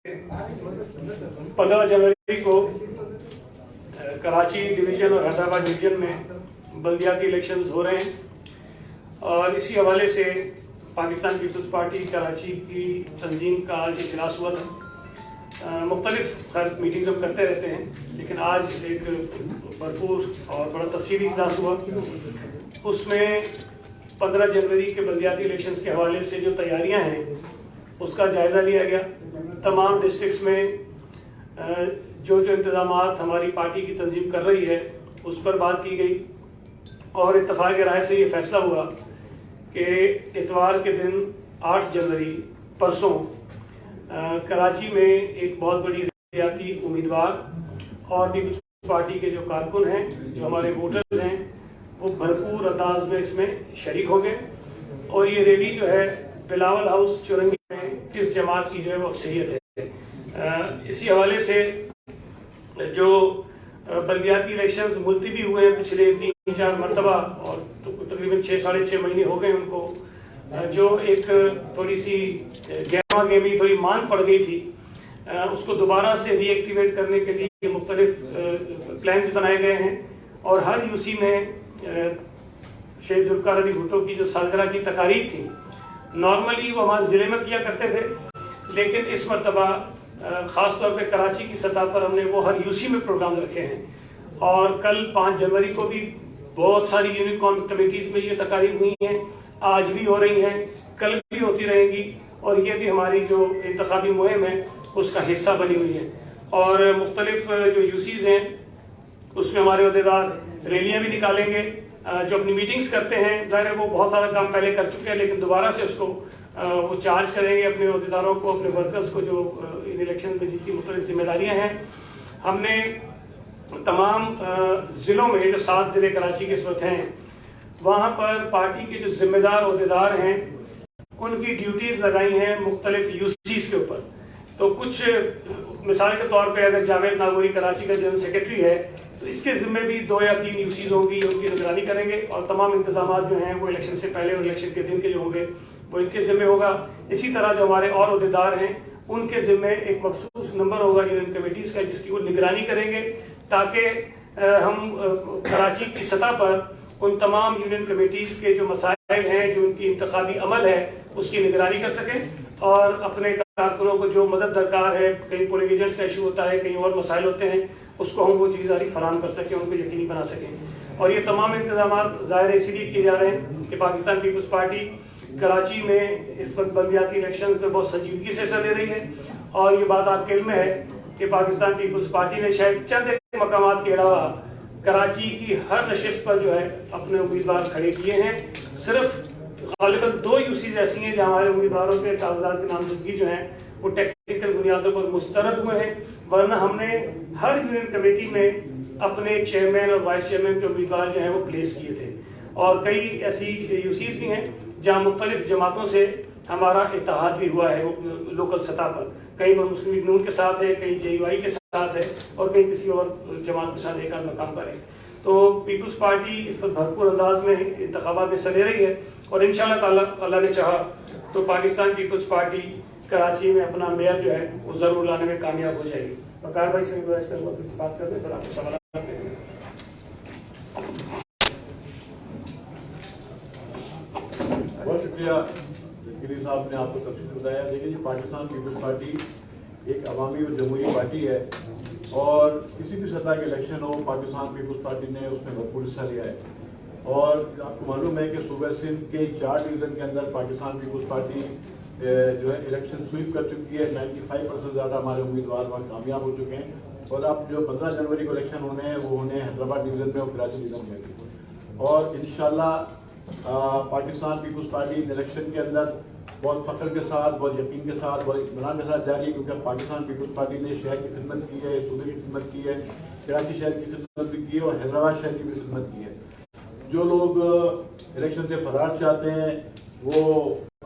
15 जनवरी को कराची डिवीजन और हैदराबाद डिवीजन में बल्दियाती इलेक्शंस हो रहे हैं और इसी हवाले से पाकिस्तान पीपल्स पार्टी कराची की तंजीम का आज इजलास हुआ था। मुख्तलिफ मीटिंग्स हम करते रहते हैं, लेकिन आज एक भरपूर और बड़ा तफसीली इजलास हुआ। उसमें 15 जनवरी के बल्दियाती इलेक्शंस के हवाले से जो तैयारियां हैं उसका जायज़ा लिया गया। तमाम डिस्ट्रिक्ट्स में जो इंतज़ामात हमारी पार्टी की तंजीम कर रही है उस पर बात की गई और इत्तफाक़ राय से ये फैसला हुआ कि इतवार के दिन 8 जनवरी परसों कराची में एक बहुत बड़ी रियाती उम्मीदवार और पीपल्स पार्टी के जो कारकुन हैं, जो हमारे वोटर्स हैं, वो भरपूर अंदाज में इसमें शरीक होंगे और ये रैली जो है बिलावल हाउस चुरंगी में किस जमात की जो है वो अक्सरियत है। इसी हवाले से जो बल्दियाती इलेक्शंस मुलतवी हुए हैं पिछले 3-4 मरतबा और तकरीबन 6-6.5 महीने हो गए उनको, जो एक थोड़ी सी गहमा गहमी थोड़ी मांग पड़ गई थी, उसको दोबारा से रीएक्टिवेट करने के लिए मुख्तलिफ प्लान्स बनाए गए हैं और हर यूसी में शेख जुल्फ़िकार अली भुट्टो की जो सालगिरह की तकारीब थी, नॉर्मली वो हमारे ज़िले में किया करते थे, लेकिन इस मरतबा ख़ास तौर पे कराची की सतह पर हमने वो हर यूसी में प्रोग्राम रखे हैं और कल 5 जनवरी को भी बहुत सारी यूनिट कमेटीज़ में ये तकारीब हुई हैं, आज भी हो रही हैं, कल भी होती रहेंगी और ये भी हमारी जो इंतखाबी मुहिम है उसका हिस्सा बनी हुई है। और मुख्तलिफ जो यूसीज़ हैं उसमें हमारे अहदेदार रैलियाँ भी निकालेंगे, जो अपनी मीटिंग्स करते हैं, ज़ाहिर है वो बहुत सारा काम पहले कर चुके हैं, लेकिन दोबारा से उसको वो चार्ज करेंगे अपने अहदेदारों को, अपने वर्कर्स को जो इन इलेक्शन में जिनकी मुख्तलिफ जिम्मेदारियाँ हैं। हमने तमाम ज़िलों में जो 7 ज़िले कराची के इस वक्त हैं, वहाँ पर पार्टी के जो जिम्मेदार अहदेदार हैं उनकी ड्यूटीज़ लगाई हैं मुख्तलिफ यूसीज़ के ऊपर। तो कुछ मिसाल के तौर पर अगर जावेद नागौरी कराची का जनरल सेक्रेटरी है तो इसके ज़िम्मे भी 2 या 3 यूसीज़ होंगी, उनकी निगरानी करेंगे और तमाम इंतजाम जो हैं वो इलेक्शन से पहले और इलेक्शन के दिन के जो होंगे वो इनके ज़िम्मे होगा। इसी तरह जो हमारे और अहदेदार हैं उनके ज़िम्मे एक मखसूस नंबर होगा यूनियन कमेटीज़ का, जिसकी वो निगरानी करेंगे ताकि हम कराची की सतह पर उन तमाम यूनियन कमेटीज़ के जो मसाइल हैं, जो उनकी इंतखाबी अमल है, उसकी निगरानी कर सकें और अपने कारकुनों को जो मदद दरकार है, कहीं पोलिंग एजेंट्स का इशू होता है, कहीं और मसाइल होते हैं, उसको हम वो चीज़ फराहम कर सकें, उनको यकीनी बना सकें। और ये तमाम इंतजाम ज़ाहिर है इसलिए किए जा रहे हैं कि पाकिस्तान पीपल्स पार्टी कराची में इस वक्त बल्दियाती इलेक्शन में बहुत संजीदगी से हिस्सा ले रही है और ये बात आपके इल्म में है कि पाकिस्तान पीपल्स पार्टी ने शायद चंद एक मकामात के अलावा कराची की हर नशिस्त पर जो है अपने उम्मीदवार खड़े किए हैं। सिर्फ गालिबन 2 यूसीज़ ऐसी हैं जहाँ हमारे उम्मीदवारों के कागजात की नामजदगी जो है वो टेक्निकल बुनियादों पर मुस्तरद हुए हैं, वरना हमने हर यूनियन कमेटी में अपने चेयरमैन और वाइस चेयरमैन के उम्मीदवार जो हैं वो प्लेस किए थे। और कई ऐसी यूसीज़ भी हैं जहाँ मुख्तलिफ जमातों से हमारा इत्तेहाद भी हुआ है लोकल सतह पर, कई मुस्लिम लीग नून के साथ है, कई JUI के साथ है और कई किसी और जमात के साथ एक आध मकाम पर है। तो पीपल्स पार्टी इस पर भरपूर अंदाज में इंतखाबात में हिस्सा ले रही है और इंशाअल्लाह ताला अल्लाह ने चाहा तो पाकिस्तान पीपल्स पार्टी कराची में अपना मेयर जो है वो जरूर लाने में कामयाब हो जाएगी। वकार भाई से गुजारिश करूँगा फिर बात करते फिर आपके सवाल करते हैं। बहुत शुक्रिया गिरी साहब ने आपको तफसील बताया। देखिए जी, पाकिस्तान पीपल्स पार्टी एक अवामी और जमहूरी पार्टी है और किसी भी सतह के इलेक्शन हो पाकिस्तान पीपल्स पार्टी ने उसमें भरपूर हिस्सा लिया है। और आपको मालूम है कि सूबे सिंध के 4 डिवीज़न के अंदर पाकिस्तान पीपल्स पार्टी जो है इलेक्शन स्वीप कर चुकी है। 95% ज़्यादा हमारे उम्मीदवार वहाँ कामयाब हो चुके हैं और अब जो 15 जनवरी को इलेक्शन होने हैं वो होने हैदराबाद डिवीज़न में और कराची डिवीज़न में भी। और इंशाल्लाह पाकिस्तान पीपल्स पार्टी इलेक्शन के अंदर बहुत फ़ख्र के साथ, बहुत यकीन के साथ, बहुत इत्मीनान के साथ जा रही है, क्योंकि पाकिस्तान पीपल्स पार्टी ने शहर की खिदमत की है, सूबे की खिदमत की है, कराची शहर की खिदमत भी की है और हैदराबाद शहर की भी खिदमत की है। जो लोग इलेक्शन से फरार चाहते हैं वो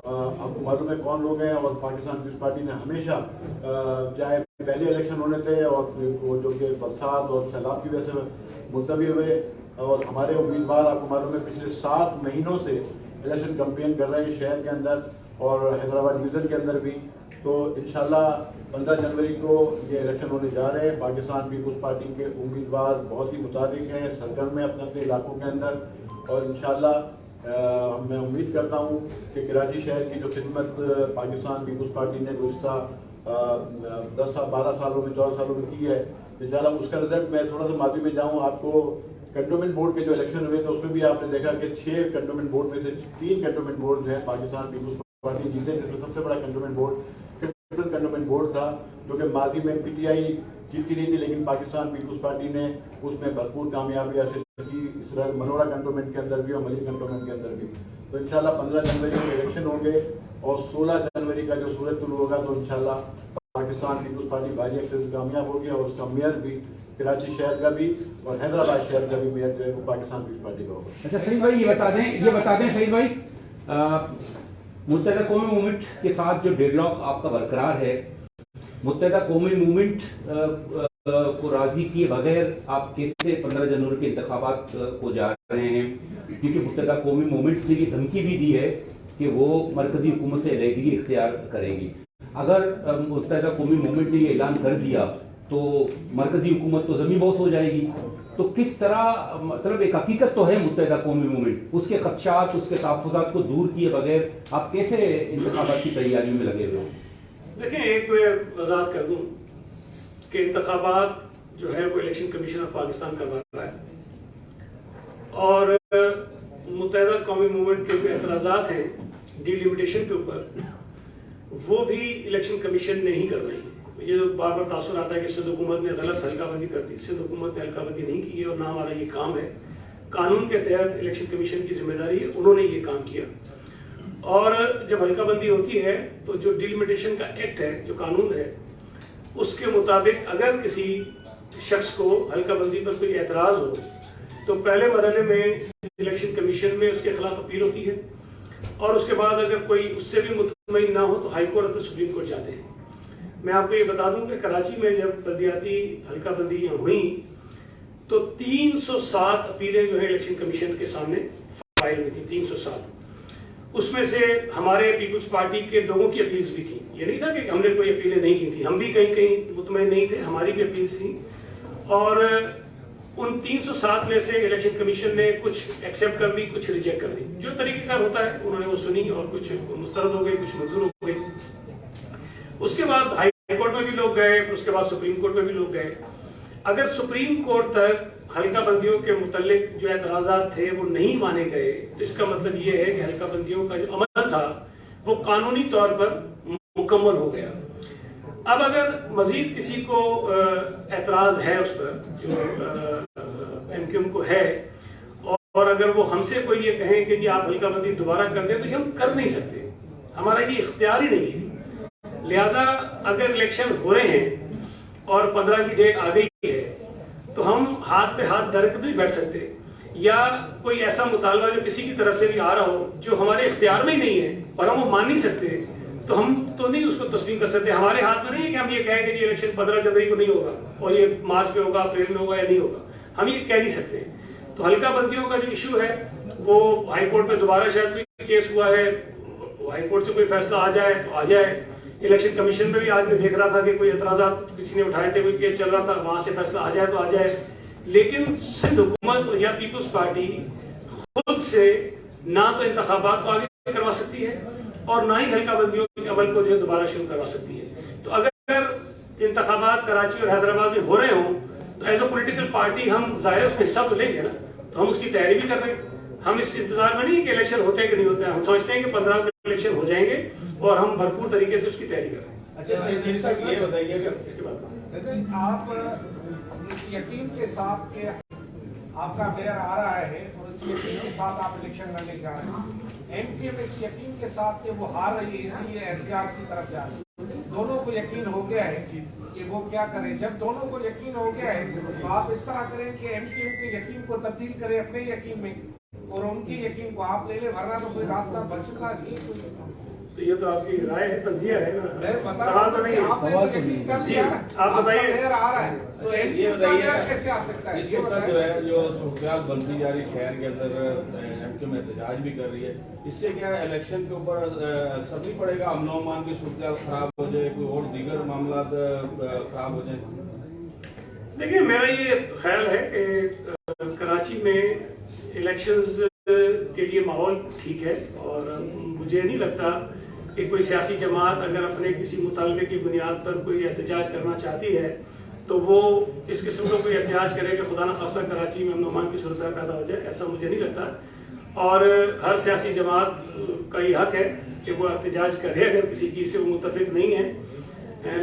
आपको मालूम है कौन लोग हैं और पाकिस्तान पीपल्स पार्टी ने हमेशा चाहे पहले इलेक्शन होने थे और वो जो कि बरसात और सैलाब की वजह से मुलतवी हुए और हमारे उम्मीदवार आपको मालूम है पिछले 7 महीनों से इलेक्शन कैंपेन कर रहे हैं शहर के अंदर और हैदराबाद डिवीज़न के अंदर भी। तो इंशाल्लाह 15 जनवरी को ये इलेक्शन होने जा रहे हैं। पाकिस्तान पीपुल्स पार्टी के उम्मीदवार बहुत ही मुताबिक हैं, सरगर्म में अपने अपने इलाकों के अंदर, और इंशाल्लाह मैं उम्मीद करता हूँ कि कराची शहर की जो खिदमत पाकिस्तान पीपुल्स पार्टी ने गुज़श्ता 10-12 सालों में 14 सालों में की है, इंशाल्लाह उसका रिजल्ट, मैं थोड़ा सा माफी में जाऊँ, आपको कंटोनमेंट बोर्ड के जो इलेक्शन हुए थे उसमें भी आपने देखा कि 6 कंटोनमेंट बोर्ड में से 3 कंटोनमेंट बोर्ड जो है पाकिस्तान पीपुल्स पार्टी जीते, जिसमें सबसे बड़ा कंटोनमेंट बोर्ड कंटोनमेंट बोर्ड था, जो कि माजी में पीटीआई जीतती नहीं थी, लेकिन पाकिस्तान पीपुल्स पार्टी ने उसमें भरपूर कामयाबी हासिल की, इस तरह मनोरा कंटोनमेंट के अंदर भी और मलिक कंटोनमेंट के अंदर भी। तो इंशाल्लाह 15 जनवरी को इलेक्शन होंगे और 16 जनवरी का जो सूरज तुलू होगा, तो इंशाल्लाह पाकिस्तान पीपुल्स पार्टी भारी अक्सर से कामयाब होगी और उसका मेयर भी कराची शहर का भी और हैदराबाद शहर का भी मेयर जो है वो पाकिस्तान पीपुल्स पार्टी का होगा। अच्छा सलीम भाई, ये बता दें सलीम भाई, मुत्तहदा कौमी मूवमेंट के साथ जो डेडलॉक आपका बरकरार है, मुत्तहदा कौमी मूवमेंट को राजी किए बगैर आप कैसे 15 जनवरी के इंतखाबात को जा रहे हैं? क्योंकि मुत्तहदा कौमी मूवमेंट ने ये धमकी भी दी है कि वो मरकजी हुकूमत से अलहदगी इख्तियार करेगी। अगर मुत्तहदा कौमी मूवमेंट ने ये ऐलान कर दिया तो मरकजी हुकूमत तो ज़मीन बोस हो जाएगी। तो किस तरह, मतलब एक हकीकत तो है मुत्तहदा कौमी मूवमेंट, उसके खदशात, उसके तहफ़्फ़ुज़ात को दूर किए बगैर आप कैसे इंतखाबात की तैयारियों में लगे हुए हो? देखें, एक मैं वजाहत कर दूं कि इंतखाबात जो है वो इलेक्शन कमीशन ऑफ पाकिस्तान करवा रहा है और मुत्तहदा कौमी मूवमेंट के जो एतराज़ात हैं डिलिमिटेशन के ऊपर, वो भी इलेक्शन कमीशन ने ही करवाई है। ये जो बार बार तासुर आता है कि सिंध हुकूमत ने गलत हल्काबंदी कर दी, सिंध हुकूमत ने हल्काबंदी नहीं की है और ना हमारा ये काम है। कानून के तहत इलेक्शन कमीशन की जिम्मेदारी है, उन्होंने ये काम किया। और जब हल्काबंदी होती है तो जो डिलिमिटेशन का एक्ट है, जो कानून है, उसके मुताबिक अगर किसी शख्स को हल्काबंदी पर कोई एतराज हो तो पहले मरहले में इलेक्शन कमीशन में उसके खिलाफ अपील होती है और उसके बाद अगर कोई उससे भी मुतमईन ना हो तो हाई कोर्ट और सुप्रीम कोर्ट जाते हैं। मैं आपको ये बता दूं कि कराची में जब बल्दियाती हल्काबंदियां हुई तो 307 अपीलें जो है इलेक्शन कमीशन के सामने फाइल हुई थी, 307। उसमें से हमारे पीपुल्स पार्टी के लोगों की अपील्स भी थी। ये नहीं था कि हमने कोई अपीलें नहीं की थी, हम भी कहीं कहीं मुतमईन नहीं थे, हमारी भी अपील्स थी। और उन 307 में से इलेक्शन कमीशन ने कुछ एक्सेप्ट कर ली, कुछ रिजेक्ट कर ली। जो तरीकेकार होता है उन्होंने वो सुनी और कुछ मुस्तरद हो गई, कुछ मंजूर हो गई। उसके बाद हाई कोर्ट में भी लोग गए, उसके बाद सुप्रीम कोर्ट में भी लोग गए। अगर सुप्रीम कोर्ट तक हल्काबंदियों के मुतल्लिक जो एतराज़ात थे वो नहीं माने गए तो इसका मतलब ये है कि हल्काबंदियों का जो अमल था वो कानूनी तौर पर मुकम्मल हो गया। अब अगर मजीद किसी को एतराज है उस पर जो एमक्यूएम को है और अगर वो हमसे कोई ये कहें कि जी आप हल्काबंदी दोबारा कर दें, तो ये हम कर नहीं सकते, हमारा ये इख्तियार ही नहीं है। लिहाजा अगर इलेक्शन हो रहे हैं और 15 की डेट आ गई है तो हम हाथ पे हाथ धर के नहीं बैठ सकते, या कोई ऐसा मुतालबा जो किसी की तरफ से भी आ रहा हो जो हमारे इख्तियार में ही नहीं है और हम वो मान नहीं सकते, तो हम तो नहीं उसको तस्लीम कर सकते। हमारे हाथ में नहीं है कि हम ये कहें कि ये इलेक्शन 15 जनवरी को नहीं होगा और ये मार्च में होगा, अप्रैल में होगा या नहीं होगा, हम ये कह नहीं सकते। तो हल्काबंदियों का जो इशू है वो हाईकोर्ट में दोबारा शायद कोई केस हुआ है, हाईकोर्ट से कोई फैसला आ जाए तो आ जाए। इलेक्शन कमीशन में भी आज मैं देख रहा था कि कोई एतराज़ात किसी ने उठाए थे, कोई केस चल रहा था, वहां से फैसला आ जाए तो आ जाए। लेकिन सिंध हुकूमत या पीपुल्स पार्टी खुद से ना तो इंतखाबात को आगे करवा सकती है और ना ही हल्काबंदियों के अमल को जो है दोबारा शुरू करवा सकती है। तो अगर इंतखाबात कराची और हैदराबाद में हो रहे हों तो एज अ पोलिटिकल पार्टी हम जाहिर उसमें हिस्सा तो लेंगे ना, तो हम उसकी तैयारी भी कर रहे हैं। हम इस इंतजार में नहीं कि इलेक्शन होते हैं कि नहीं होते हैं, हम समझते हैं कि 15 में इलेक्शन हो जाएंगे और हम भरपूर तरीके से उसकी तैयारी कर रहे हैं। अच्छा सर, साहब ये बताइए कि इसके बाद आप इस यकीन के साथ कि आपका मेयर आ रहा है और इस यकीन के साथ आप इलेक्शन लड़ने जा रहे हैं, एमपीएम इस यकीन के साथ कि वो हार रही है इसलिए एहतियात की तरफ जा रही है, दोनों को यकीन हो गया है कि वो क्या करें। जब दोनों को यकीन हो गया है तो आप इस तरह करें कि एमपीएम के यकीन को तब्दील करें अपने यकीन में और उनके यकीन को आप ले ले, वरना तो कोई रास्ता बचता नहीं। तो ये तो आपकी राय है, तजिया है ना, मैं बता सवाल रहा तो हूं नहीं कि है। आपने तो यकीन कर लिया ना, जी, आप बताइए। आपका मेयर आ रहा है तो ये एमक्यूएम का बताइए मेयर कैसे आ सकता है, इस ये वक्त जो बताइए। है जो सूरत बनती जा रही शहर के अंदर एमक्यूएम एहतजाज भी कर रही है, इससे क्या इलेक्शन के ऊपर असर नहीं पड़ेगा? अमन और अमान की सूरत खराब हो जाए, कोई और दीगर मामला खराब हो जाए? देखिए, मेरा ये ख्याल है कि कराची में इलेक्शंस के लिए माहौल ठीक है, और मुझे नहीं लगता कि कोई सियासी जमात अगर अपने किसी मुतालबे की बुनियाद पर कोई एहतजाज करना चाहती है तो वो इस किस्म का कोई एहतजाज करे कि खुदा न खास्ता कराची में अमन की सूरत पैदा हो जाए, ऐसा मुझे नहीं लगता। और हर सियासी जमात का ये हक है कि वो एहतजाज करे अगर किसी चीज़ से वो मुतफिक नहीं है,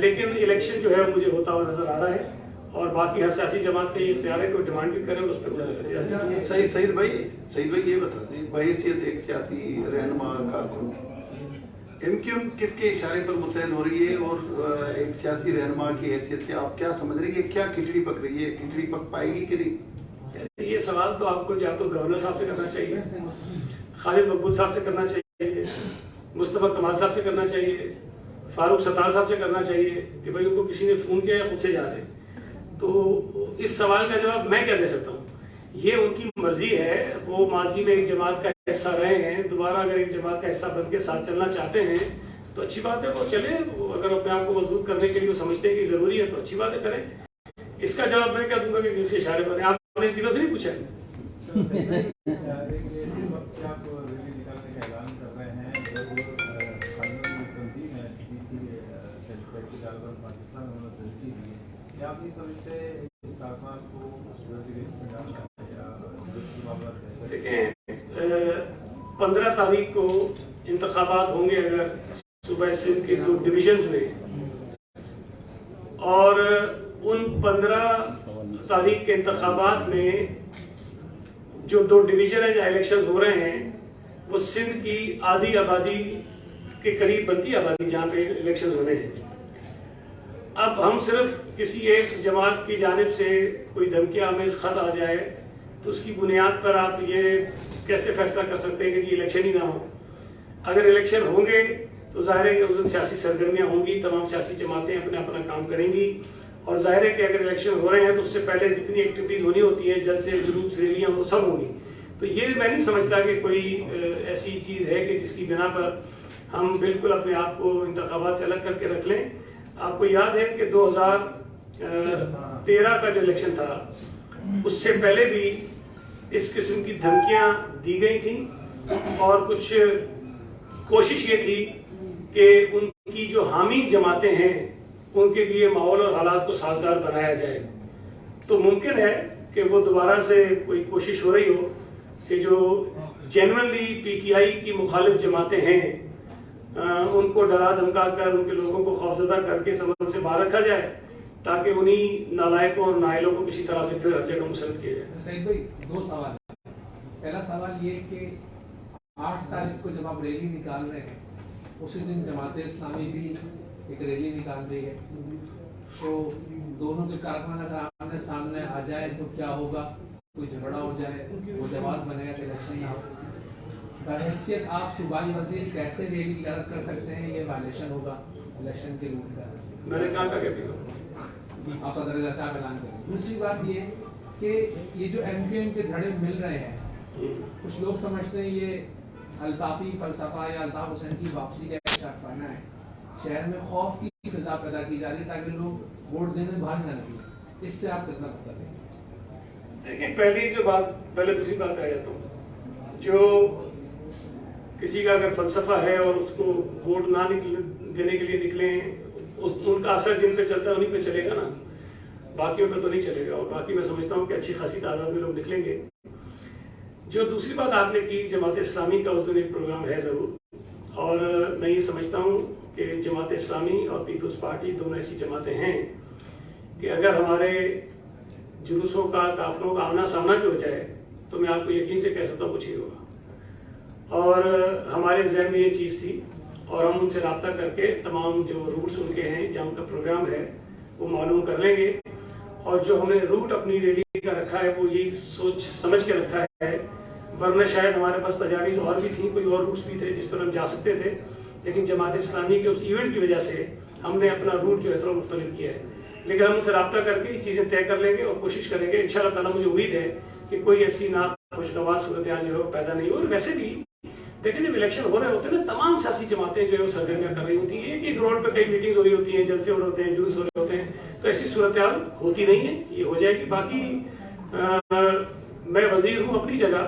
लेकिन इलेक्शन जो है मुझे होता हुआ नजर आ रहा है, और बाकी हर सियासी जमात का ये इख्तियार है, कोई डिमांड भी करे उस पर सईद भाई ये बता दें, बहैसियत एक सियासी रहनुमा कारकुन, एमक्यूएम किसके इशारे पर मुतहद हो रही है, और एक सियासी रहनुमा की हैसियत से आप क्या समझ रही है, क्या खिचड़ी पक रही है, खिचड़ी पक पाएगी कि नहीं? ये सवाल तो आपको या तो गवर्नर साहब से करना चाहिए, खालिद मकबूल साहब से करना चाहिए, मुस्तफा कमाल साहब से करना चाहिए, फारूक सत्तार साहब से करना चाहिए कि भाई उनको किसी ने फोन किया या खुद से जा रहे हैं। तो इस सवाल का जवाब मैं क्या दे सकता हूँ? ये उनकी मर्जी है, वो माजी में एक जमात का हिस्सा रहे हैं, दोबारा अगर एक जमात का हिस्सा बन के साथ चलना चाहते हैं तो अच्छी बात है, वो चले। वो अगर अपने आप को मजबूत करने के लिए वो समझते हैं कि जरूरी है तो अच्छी बात है, करें। इसका जवाब मैं क्या दूंगा कि किसके इशारे पर? आपने दिनों से नहीं पूछा है। देखें, 15 तारीख को इंतखाबात होंगे अगर सूबा सिंध के 2 डिवीजन्स में, और उन 15 तारीख के इंतखाबात में जो 2 डिवीजन है जहाँ इलेक्शन हो रहे हैं वो सिंध की आधी आबादी के करीब बनती आबादी जहाँ पे इलेक्शन होने हैं। अब हम सिर्फ किसी एक जमात की जानिब से कोई धमकी आमेज खत आ जाए तो उसकी बुनियाद पर आप ये कैसे फैसला कर सकते हैं कि जी इलेक्शन ही ना हो? अगर इलेक्शन होंगे तो जाहिर है कि उस दिन सियासी सरगर्मियां होंगी, तमाम सियासी जमातें अपना अपना काम करेंगी, और जाहिर है कि अगर इलेक्शन हो रहे हैं तो उससे पहले जितनी एक्टिविटीज होनी होती है, जलसे जुलूस रैलियां, वो सब होंगी। तो ये मैं नहीं समझता कि कोई ऐसी चीज है कि जिसकी बिना पर हम बिल्कुल अपने आप को इंतखाबात से अलग करके रख लें। आपको याद है कि 2013 का जो इलेक्शन था उससे पहले भी इस किस्म की धमकियां दी गई थी, और कुछ कोशिश ये थी कि उनकी जो हामी जमातें हैं उनके लिए माहौल और हालात को साजगार बनाया जाए। तो मुमकिन है कि वो दोबारा से कोई कोशिश हो रही हो कि जो जेन्युइनली पीटीआई की मुखालिफ जमातें हैं उनको डरा धमका कर उनके लोगों को खौफजदा करके समझ से बाहर रखा जाए, ताकि उन्हीं नालायकों और नाइलों को किसी तरह से फिर हर जगह मुसल्लत किया जाए। सईद भाई, 2 सवाल है। पहला सवाल ये कि 8 तारीख को जब आप रैली निकाल रहे हैं, उसी दिन जमात इस्लामी भी एक रैली निकाल रही है, तो दोनों के कारकुन अगर आमने सामने आ जाए तो क्या होगा? कोई झगड़ा हो जाए, वो जवाब बनेगा कि इलेक्शन ना हो। बहैसियत आप सूबाई वजीर कैसे रैली कर सकते हैं? ये वायलेशन होगा इलेक्शन के रूल का। मैंने कहा था आप सदर साहब ऐलान करें। दूसरी बात ये कि ये जो एमक्यूएम के धड़े मिल रहे हैं, कुछ लोग समझते हैं ये अल्ताफी फलसफा या अल्ताफ हुसैन की वापसी का शाफाना है। शहर में खौफ की फिजा पैदा की जा रही है ताकि लोग वोट देने बाहर न निकलें। इससे आप कितना पता देंगे? देखिए, पहले दूसरी बात आ जाता हूँ। जो किसी का अगर फलसफा है और उसको वोट ना देने के लिए निकले, उनका असर जिन पे चलता है उन्हीं पे चलेगा ना, बाकियों पे तो नहीं चलेगा। और बाकी मैं समझता हूँ कि अच्छी खासी तादाद में लोग निकलेंगे। जो दूसरी बात आपने की, जमात इस्लामी का उस दिन एक प्रोग्राम है जरूर, और मैं ये समझता हूँ कि जमात इस्लामी और पीपल्स पार्टी दोनों ऐसी जमातें हैं कि अगर हमारे जुलूसों का, काफिलों का आमना सामना भी हो जाए तो मैं आपको यकीन से कह सकता हूँ कुछ ही होगा। और हमारे जहन में ये चीज़ थी, और हम उनसे रब्ता करके तमाम जो रूट्स उनके हैं जहाँ उनका प्रोग्राम है वो मालूम कर लेंगे। और जो हमने रूट अपनी रैली का रखा है वो यही सोच समझ के रखा है, वरना शायद हमारे पास तजावीज़ और भी थी, कोई और रूट्स भी थे जिस पर हम जा सकते थे, لیکن جماعت اسلامی کے اس ایونٹ کی وجہ سے ہم نے اپنا روٹ جو ہے تھوڑا مختلف کیا ہے. لیکن ہم ان سے رابطہ کر کے یہ چیزیں طے کر لیں گے اور کوشش کریں گے. انشاءاللہ تعالیٰ مجھے امید ہے کہ کوئی ایسی ناخوشگوار صورتحال جو ہے وہ پیدا نہیں ہو. اور ویسے بھی دیکھیں جب الیکشن ہو رہے ہوتے ہیں نا تمام سیاسی جماعتیں جو ہے وہ سرگرمیاں کر رہی ہوتی ہیں. ایک روڈ پہ کئی میٹنگز ہو رہی ہوتی ہیں, جلسے ہو رہے ہوتے ہیں, جلوس ہو رہے ہوتے ہیں, تو ایسی صورتحال ہوتی نہیں ہے. یہ ہو جائے گی. باقی میں وزیر ہوں اپنی جگہ,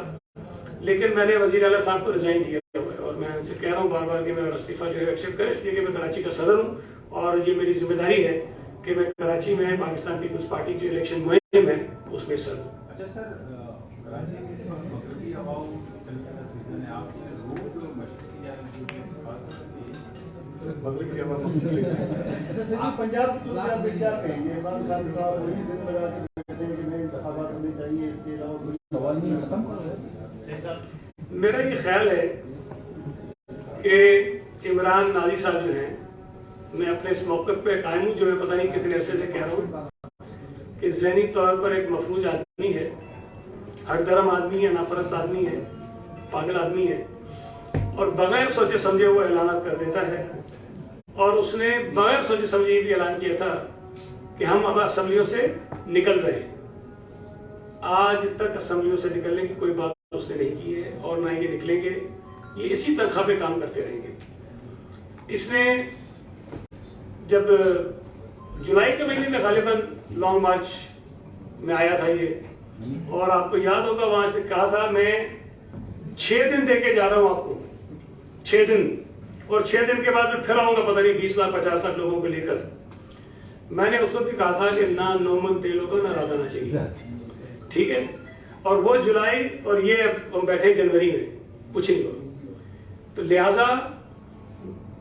لیکن میں نے وزیر اعلیٰ صاحب کو ریزائن دیا ہوا ہے اور میں ان سے کہہ رہا ہوں بار بار کہ میرا استعفیٰ جو ہے ایکسیپٹ کریں, اس لیے کہ میں کراچی کا صدر ہوں اور یہ میری ذمہ داری ہے کہ میں کراچی میں پاکستان پیپلز پارٹی کی الیکشن مہم ہے اس میں حصہ لوں. اچھا سر, کراچی کے مغربی ہواؤں چلنے کا سیزن ہے, آپ نے روڈ مشرقی یا مغرب کی ہوا آپ پنجاب کی صورت میں کیا کہیں گے؟ عمران خان صاحب وہی دن لگا کے کہتے ہیں کہ میں انتخابات ہونے چاہیے, اس کے علاوہ کوئی سوال نہیں ختم. میرا یہ خیال ہے کہ عمران نازی صاحب جو ہیں, میں اپنے اس موقف پہ قائم ہوں جو میں پتہ نہیں کتنے عرصے سے کہہ رہا ہوں کہ ذہنی طور پر ایک مفلوج آدمی ہے, ہر درم آدمی ہے, ناپرست آدمی ہے, پاگل آدمی ہے اور بغیر سوچے سمجھے وہ اعلانات کر دیتا ہے. اور اس نے بغیر سوچے سمجھے یہ بھی اعلان کیا تھا کہ ہم اب اسمبلیوں سے نکل رہے ہیں. آج تک اسمبلیوں سے نکلنے کی کوئی بات اس نے نہیں کی ہے اور نہ یہ نکلیں گے. یہ اسی تنخواہ پہ کام کرتے رہیں گے. اس نے جب جولائی کے مہینے میں غالباً لانگ مارچ میں آیا تھا یہ, اور آپ کو یاد ہوگا وہاں سے کہا تھا میں 6 دن دے کے جا رہا ہوں آپ کو, 6 دن, اور 6 دن کے بعد میں پھر آؤں گا پتہ نہیں 20 لاکھ 50 لاکھ لوگوں کو لے کر. میں نے اس وقت بھی کہا تھا کہ نہ نومن تیل ہوگا نہ رادا نہ چاہیے, ٹھیک ہے. اور وہ جولائی اور یہ ہم بیٹھے جنوری میں کچھ نہیں ہوا. تو لہذا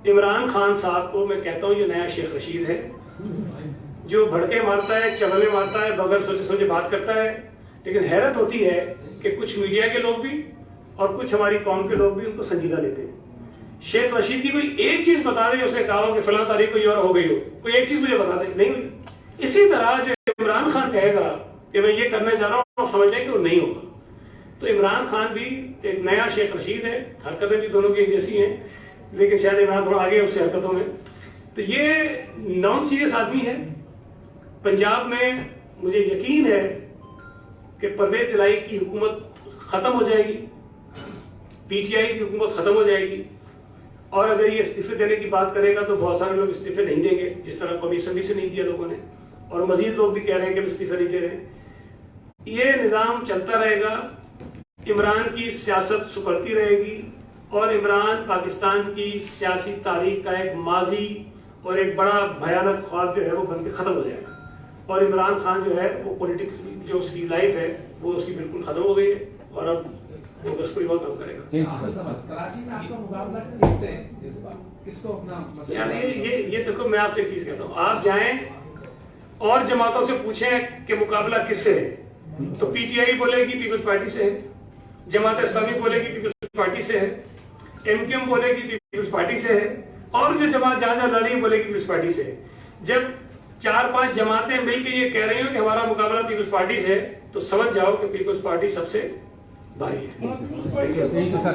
عمران خان صاحب کو میں کہتا ہوں یہ نیا شیخ رشید ہے جو بھڑکے مارتا ہے, چغلے مارتا ہے, بغیر سوچے سمجھے بات کرتا ہے. لیکن حیرت ہوتی ہے کہ کچھ میڈیا کے لوگ بھی اور کچھ ہماری قوم کے لوگ بھی ان کو سنجیدہ لیتے ہیں. شیخ رشید کی کوئی ایک چیز بتا دیں, اسے کہا ہو کہ فلاں تاریخ کو یہ اور ہو گئی ہو, کوئی ایک چیز مجھے بتا دیں, نہیں ہوئی. اسی طرح جو عمران خان کہے گا کہ میں یہ کرنے جا رہا ہوں, آپ سمجھ لیں کہ وہ نہیں ہوگا. تو عمران خان بھی ایک نیا شیخ رشید ہے, حرکتیں بھی دونوں کی جیسی ہیں, لیکن شاید عمران تھوڑا آگے اس سے حرکتوں میں. تو یہ نان سیریس آدمی ہے. پنجاب میں مجھے یقین ہے کہ پرویز الہی کی حکومت ختم ہو جائے گی, پی ٹی آئی کی حکومت ختم ہو جائے گی, اور اگر یہ استعفے دینے کی بات کرے گا تو بہت سارے لوگ استعفے نہیں دیں گے, جس طرح قومی اسمبلی سے نہیں دیا لوگوں نے, اور مزید لوگ بھی کہہ رہے ہیں کہ ہم استعفے نہیں دے رہے ہیں. یہ نظام چلتا رہے گا, عمران کی سیاست سکڑتی رہے گی, اور عمران پاکستان کی سیاسی تاریخ کا ایک ماضی اور ایک بڑا بھیانک خواب جو ہے وہ بن کے ختم ہو جائے گا. اور عمران خان جو ہے وہ پولیٹکس جو اس کی لائف ہے وہ اس کی بالکل ختم ہو گئی ہے, اور اب وہ بس کوئی اور کام کرے گا. کراچی میں آپ کا مقابلہ کس سے ہے اس بار, کس کو اپنا مطلب یعنی یہ دیکھو, میں آپ سے ایک چیز کہتا ہوں, آپ جائیں اور جماعتوں سے پوچھیں کہ مقابلہ کس سے ہے, تو پی ٹی آئی بولے گی پیپلز پارٹی سے ہے, جماعت اسلامی بولے گی پیپلز پارٹی سے ہے, ایم کیو ایم بولے گی پیپلز پارٹی سے ہے, اور جو جماعت جہاں جہاں لڑی بولے گی پیپلز پارٹی سے ہے. جب 4-5 جماعتیں مل کے یہ کہہ رہی ہوں کہ ہمارا مقابلہ پیپلز پارٹی سے ہے, تو سمجھ جاؤ کہ پیپلز پارٹی سب سے بھاری ہے. Thank you sir.